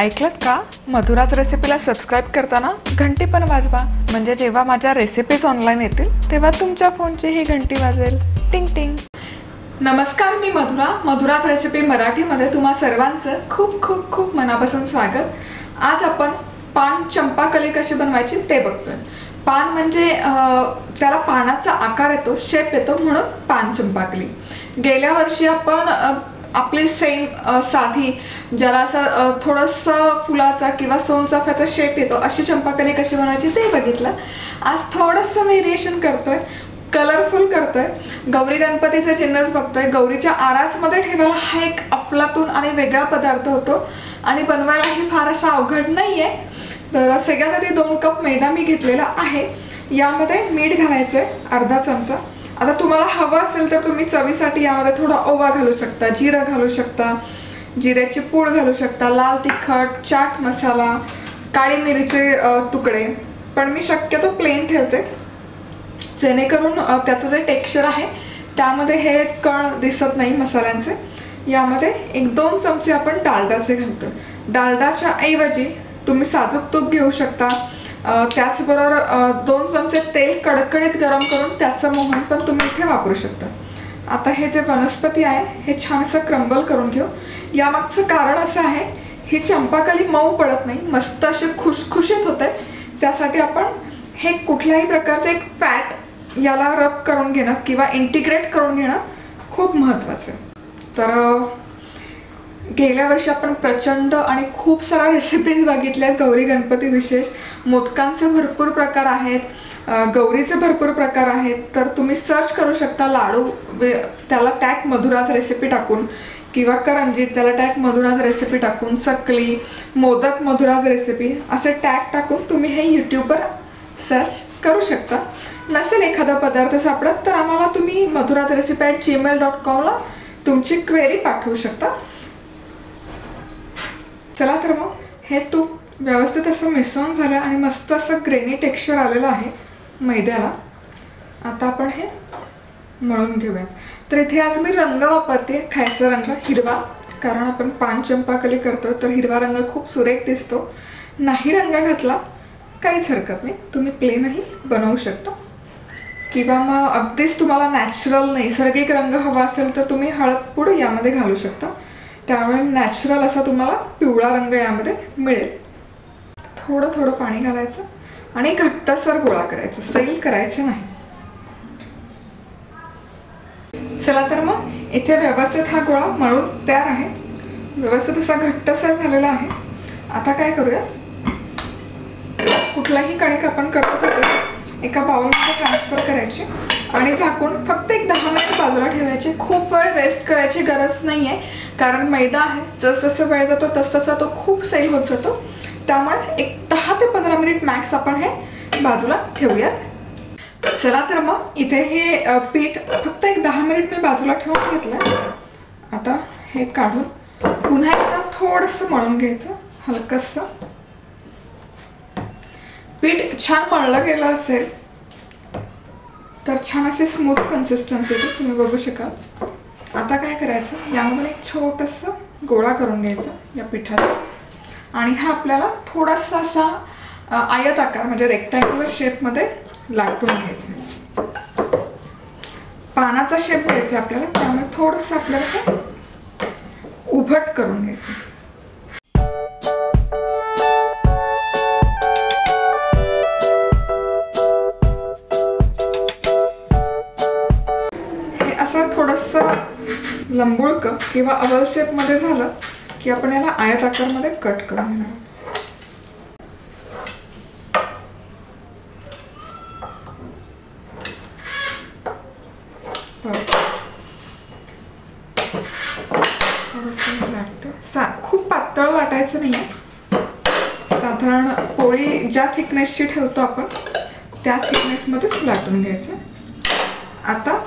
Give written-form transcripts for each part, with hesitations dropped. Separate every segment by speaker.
Speaker 1: ऐकलत का? मधुराज रेसिपीला सबस्क्राइब करताना घंटी पण वाजवा, म्हणजे जेव्हा माझ्या रेसिपीज ऑनलाइन येतील तेव्हा तुमच्या फोनची ही घंटी वाजेल. टिंग टिंग. नमस्कार, मी मधुराज रेसिपी मराठीमध्ये तुम्हा सर्वांचं खूप खूप खूप मनापासून स्वागत. आज आपण पान चंपाकली कशी बनवायची ते बघतोय. पान म्हणजे त्याला पानाचा आकार येतो, शेप येतो, म्हणून पान चंपाकली. गेल्या वर्षी आपण आपली सेम साधी ज्याला असं थोडंसं फुलाचा किंवा सोनचाफ्याचा शेप येतो अशी चंपाकली कशी बनवायची ते बघितलं. आज थोडंसं व्हेरिएशन करतोय, कलरफुल करतोय. गौरी गणपतीचे जिन्नस बघतोय. गौरीच्या आरासमध्ये ठेवायला हा एक अफलातून आणि वेगळा पदार्थ होतो आणि बनवायलाही फार असा अवघड नाहीये. तर सगळ्यात आधी 2 कप मैदा मी घेतलेला आहे. यामध्ये मीठ घालायचंय अर्धा चमचा. आता तुम्हाला हवं असेल तर तुम्ही चवीसाठी यामध्ये थोडा ओवा घालू शकता, जिरं घालू शकता, जिऱ्याची पूड घालू शकता, लाल तिखट, चाट मसाला, काळी मिरीचे तुकडे. पण मी शक्यतो प्लेन ठेवते जेणेकरून त्याचं जे टेक्स्चर आहे त्यामध्ये हे कण दिसत नाही मसाल्यांचे. यामध्ये 1-2 चमचे आपण डालडाचे घालतो. डालडाच्या ऐवजी तुम्ही साजूक तूप घेऊ शकता. त्याचबरोबर 2 चमचे तेल कडकडीत गरम करून त्याचं मोहन पण तुम्ही इथे वापरू शकता. आता हे जे वनस्पती आहे हे छान असं क्रम्बल करून घेऊ. यामागचं कारण असं आहे, ही चंपाकली मऊ पडत नाही, मस्त अशी खुशखुशीत होते. त्यासाठी आपण हे कुठल्याही प्रकारचं एक फॅट याला रब करून घेणं किंवा इंटिग्रेट करून घेणं खूप महत्त्वाचं आहे. तर गेल्या वर्षी आपण प्रचंड आणि खूप साऱ्या रेसिपीज बघितल्यात. गौरी गणपती विशेष मोदकांचे भरपूर प्रकार आहेत, गौरीचे भरपूर प्रकार आहेत. तर तुम्ही सर्च करू शकता लाडू, त्याला टॅग मधुराज रेसिपी टाकून, किंवा करंजी त्याला टॅग मधुराज रेसिपी टाकून, चकली, मोदक मधुराज रेसिपी असे टॅग टाकून तुम्ही हे यूट्यूबवर सर्च करू शकता. नसेल एखादा पदार्थ सापडत तर आम्हाला तुम्ही madhurasrecipe@gmail.com ला तुमची क्वेरी पाठवू शकता. चला तर मग हे तूप व्यवस्थित असं मिसळून झालं आणि मस्त असं ग्रेनी टेक्स्चर आलेलं आहे मैद्याला. आता आपण हे मळून घेऊयात. तर इथे आज मी रंग वापरते, खायचा रंग हिरवा, कारण आपण पान चंपाकली करतो तर हिरवा रंग खूप सुरेख दिसतो. नाही रंग घातला काहीच हरकत नाही, तुम्ही प्लेनही बनवू शकता. किंवा मग अगदीच तुम्हाला नॅचरल नैसर्गिक रंग हवा असेल तर तुम्ही हळद पूड यामध्ये घालू शकता. त्यामुळे नॅचरल असा तुम्हाला पिवळा रंग यामध्ये मिळेल. थोडं थोडं पाणी घालायचं आणि घट्टसर गोळा करायचा, सैल करायचं नाही. चला तर मग इथे व्यवस्थित हा गोळा मळून तयार आहे, व्यवस्थित असा घट्टसर झालेला आहे. आता काय करूया, कुठलाही कणिक आपण करतो तसे एका बाउलमध्ये ट्रान्सफर करायचे आणि झाकून फक्त एक 10 मिनिट बाजूला ठेवायचे. खूप वेळ वेस्ट करायची गरज नाही आहे, कारण मैदा आहे, जसजसं वेळ जातो तसतसा तो खूप सैल होत जातो. त्यामुळे एक 10 ते 15 मिनिट मॅक्स आपण हे बाजूला ठेवूयात. चला तर मग इथे हे पीठ फक्त एक 10 मिनिट मी बाजूला ठेवून घेतलं. आता हे काढून पुन्हा एकदा थोडंसं मळून घ्यायचं, हलकंसं. पीठ छान मळलं गेलं असेल तर छान अशी स्मूथ कन्सिस्टन्सी येते, तुम्ही बघू शकाल. आता काय करायचं, यामधून एक छोटंसं गोळा करून घ्यायचा या पिठाचा आणि हा आपल्याला थोडासा असा आयत आकार म्हणजे रेक्टँग्युलर शेपमध्ये लाटून घ्यायचा. पानाचा शेप घ्यायचा आपल्याला, त्यामुळे थोडंसं आपल्याला हे उभट करून घ्यायचं. थोडंसं लंबुळक किंवा अवल शेप मध्ये झालं की आपण याला आयत आकारमध्ये कट करून घेणार. खूप पातळ लाटायचं नाहीये, साधारण पोळी ज्या थिकनेसची ठेवतो आपण त्या थिकनेस मध्येच लाटून घ्यायचं. आता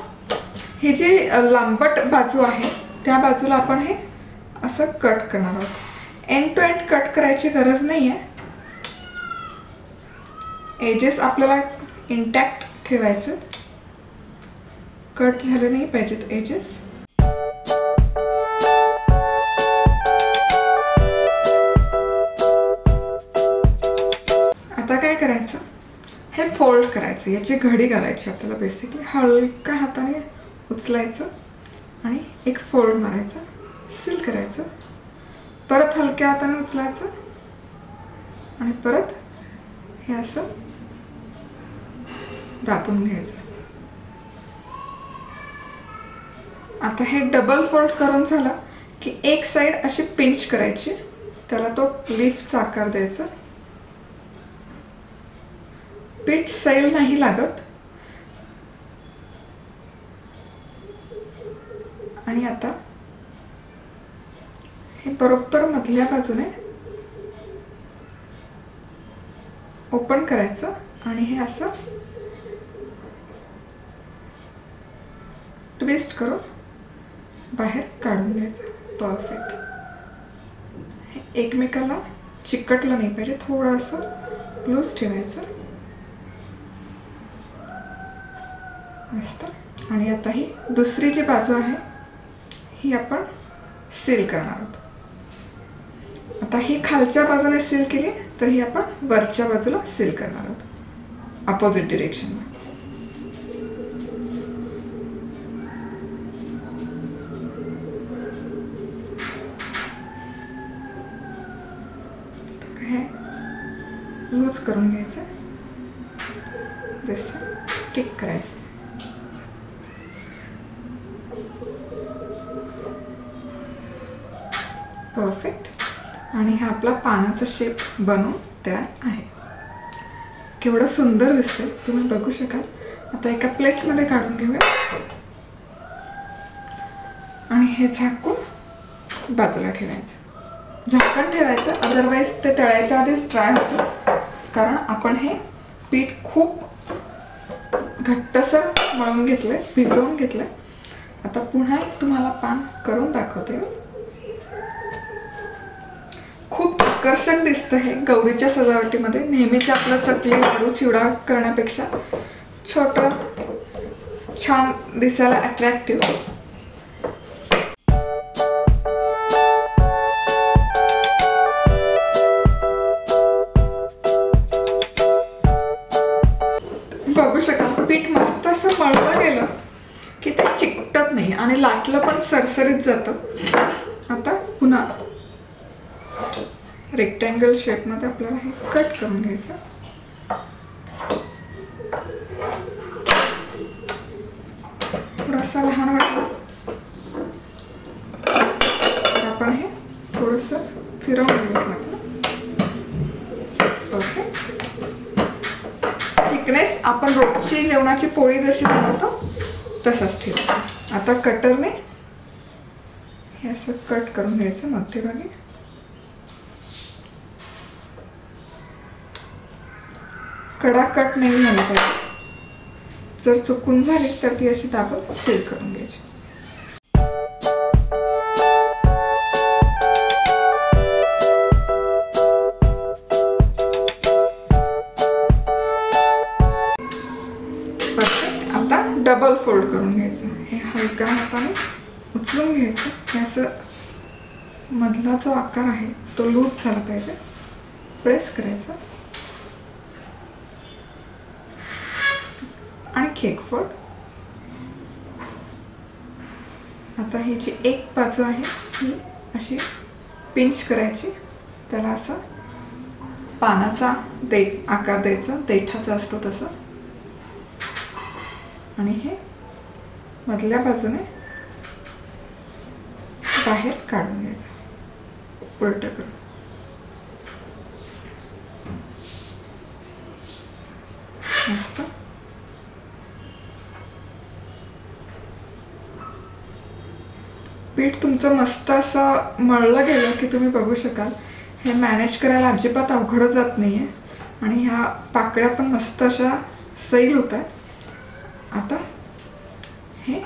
Speaker 1: हे जे लांबट बाजू आहे त्या बाजूला आपण हे असं कट करणार आहोत. एंड टू एंड कट करायची गरज नाही आहे, एजेस आपल्याला इंटॅक्ट ठेवायचं, कट झाले नाही पाहिजेत एजेस. करायचं, याची घडी घालायची आपल्याला. बेसिकली हलक्या हाताने उचलायचं आणि एक फोल्ड मारायचा, सील करायचं, परत हलक्या हाताने उचलायचं आणि परत हे असं दाबून घ्यायचं. आता हे डबल फोल्ड करून झालं की एक साइड अशी पिंच करायची, त्याला तो लीफचा आकार द्यायचा. पीठ सैल नाही लागत. आणि आता हे बरोबर मधल्या बाजूने ओपन करायचं आणि हे असं ट्विस्ट करून बाहेर काढून घ्यायचं. परफेक्ट. हे एकमेकाला चिकटलं नाही पाहिजे, थोडं असं लूज ठेवायचं. मस्त. आणि आता ही दुसरी जी बाजू आहे ही आपण सील करणार आहोत. आता ही खालच्या बाजूने सील केली तर ही आपण वरच्या बाजूला सील करणार आहोत, अपोजिट डिरेक्शनला. हे लूज करून घ्यायचं, स्टिक करायचं. परफेक्ट. आणि हा आपला पानाचा शेप बनवून तयार आहे. केवढं सुंदर दिसतंय तुम्ही बघू शकाल. आता एका प्लेटमध्ये काढून घेऊया आणि हे झाकून बाजूला ठेवायचं. झाकण ठेवायचं, अदरवाईज ते तळायच्या आधीच ड्राय होतं, कारण आपण हे पीठ खूप घट्टसर मळून घेतलंय, भिजवून घेतलंय. आता पुन्हा एक तुम्हाला पान करून दाखवते. खूप आकर्षक दिसतं हे गौरीच्या सजावटीमध्ये. नेहमीच आपलं चकली, लाडू, चिवडा करण्यापेक्षा छोटं छान दिसायला अट्रॅक्टिव्ह. बघू शकाल पीठ मस्त असं मळलं गेलं की ते चिकटत नाही आणि लाटलं पण सरसरीत जातं. आता पुन्हा रेक्टँगल शेपमध्ये आपल्याला हे कट करून घ्यायचं. थोडासा लहान वाटलं तर आपण हे थोडंसं फिरवून घेतलं. ओके. थिकनेस आपण रोजची जेवणाची पोळी जशी बनवतो तसंच ठेवायचं. आता कटरने हे असं कट करून घ्यायचं मध्यभागी. कडा कट नाही झाला पाहिजे. जर चुकून झाली तर ती अशी दाबून सील करून घ्यायची. परफेक्ट. आता डबल फोल्ड करून घ्यायचं. हे हलक्या हाताने उचलून घ्यायचं. हे असं मधला जो आकार आहे तो लूज झाला पाहिजे. प्रेस करायचं. आणखी एक फोल्ड. आता ही जी एक बाजू आहे ही अशी पिंच करायची, त्याला असं पानाचा आकार द्यायचा, देठाचा असतो तसं. आणि हे मधल्या बाजूने बाहेर काढून घ्यायचं उलट करून. मस्त. पीठ तुमचं मस्त असं मळलं गेलं की तुम्ही बघू शकाल हे मॅनेज करायला अजिबात अवघड जात नाही आहे. आणि ह्या पाकळ्या पण मस्त अशा सैल होत आहेत. आता हे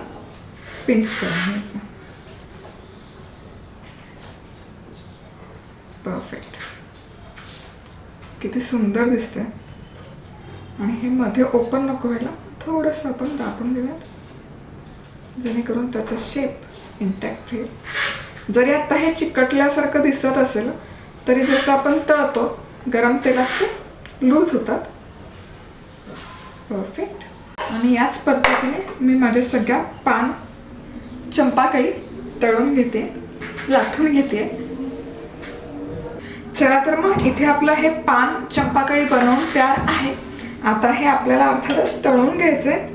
Speaker 1: पिंच करून घ्यायचं. परफेक्ट. किती सुंदर दिसतंय. आणि हे मध्ये ओपन नको व्हायला, थोडंसं आपण दाबून घेऊयात जेणेकरून त्याचा शेप इंटॅक्ट राहील. जरी आता हे चिकटल्यासारखं दिसत असेल तरी जसं आपण तळतो गरम तेलात ते लूज होतात. परफेक्ट. आणि याच पद्धतीने मी माझ्या सगळ्या पान चंपाकळी तळून घेते, लाटून घेते. चला तर मग इथे आपलं हे पान चंपाकळी बनवून तयार आहे. आता हे आपल्याला अर्थातच तळून घ्यायचंय.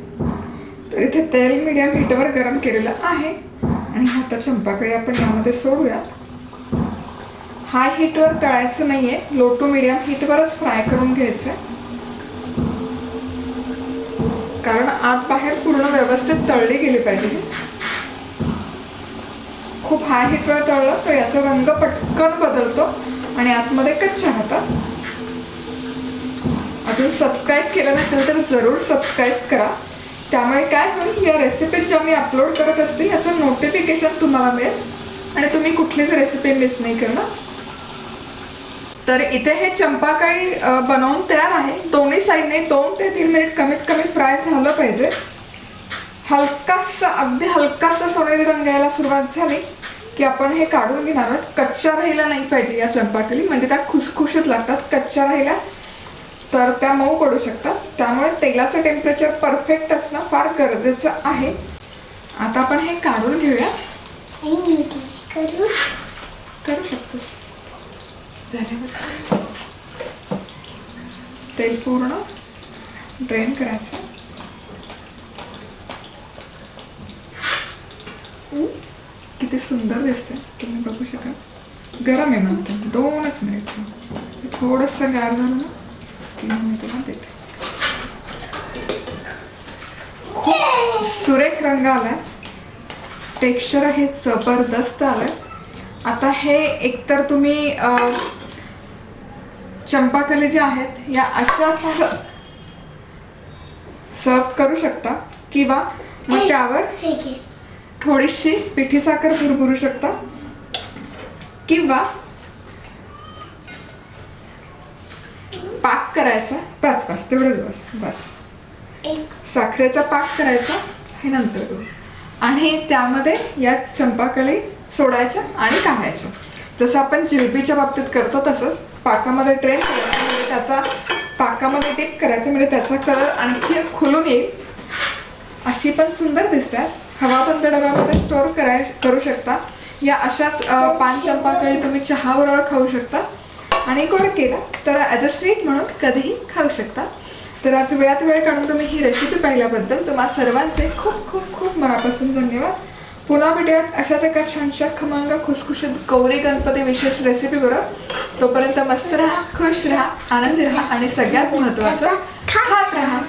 Speaker 1: तर इथे तेल मीडियम हीटवर गरम केलेलं आहे आणि आता चंपाकळी आपण यामध्ये सोडूयात. हाय हीटवर तळायचं नाहीये, लो टू मीडियम हीटवरच फ्राय करून घ्यायचंय, कारण आत बाहेर पूर्ण व्यवस्थित तळली गेली पाहिजे. खूप हाय हीटवर तळलं तर याचा रंग पटकन बदलतो आणि आतमध्ये कच्च्या राहतात. अजून सबस्क्राईब केलं नसेल तर जरूर सबस्क्राईब करा. त्यामुळे काय होईल, या रेसिपी ज्या मी अपलोड करत असते याचं नोटिफिकेशन तुम्हाला मिळेल आणि तुम्ही कुठलीच रेसिपी मिस नाही करणार. तर इथे हे चंपाकळी बनवून तयार आहे. दोन्ही साईडने 2 ते 3 मिनिट कमीत कमी फ्राय झालं पाहिजे. हलकासा, अगदी हलकासा सोनेरी रंग यायला सुरुवात झाली की आपण हे काढून घेणार आहोत. कच्च्या राहिला नाही पाहिजे या चंपाकळी, म्हणजे त्या खुसखुशीत लागतात. कच्च्या राहिल्या तर त्या मऊ पडू शकतात. त्यामुळे तेलाचं टेम्परेचर परफेक्ट असणं फार गरजेचं आहे. आता आपण हे काढून घेऊया. करू शकतोस. झाल्यावर तेल पूर्ण ड्रेन करायचं. किती सुंदर दिसते, तुम्ही बघू शकाल. गरम आहे म्हणते. 2च मिनिट थोडंसं गार झालं ना की मी तुला देते. खूप सुरेख रंग आलाय, टेक्स्चर हे जबरदस्त आलंय. आता हे एकतर तुम्ही चंपाकली जे आहेत या अशाच सर्व करू शकता किंवा मग त्यावर थोडीशी पिठी साखर भुरभुरू शकता किंवा पाक करायचा. बस बस तेवढंच, बस साखरेचा पाक करायचा हे नंतर करू. आणि त्यामध्ये या चंपाकळी सोडायच्या आणि काढायच्या. जसं आपण जिलेबीच्या बाबतीत करतो तसंच पाकामध्ये ट्रेन करायचं, म्हणजे त्याचा पाकामध्ये डिप करायचं, म्हणजे त्याचा कलर आणखी खुलून येईल. अशी पण सुंदर दिसतात. हवाबंद डब्यामध्ये स्टोअर करू शकता. या अशाच पान चंपाकळी तुम्ही चहाबरोबर खाऊ शकता आणि गोड केला तर ॲज अ स्वीट म्हणून कधीही खाऊ शकता. तर आज वेळात वेळ काढून तुम्ही ही रेसिपी पाहिल्याबद्दल तुम्हा सर्वांचे खूप खूप खूप मनापासून धन्यवाद. पुन्हा भेटूयात अशाच एका छानशा खमंग खुसखुशीत गौरी गणपती विशेष रेसिपी बरोबर. तोपर्यंत मस्त राहा, खुश राहा, आनंदी राहा आणि सगळ्यात महत्त्वाचं खात राहा.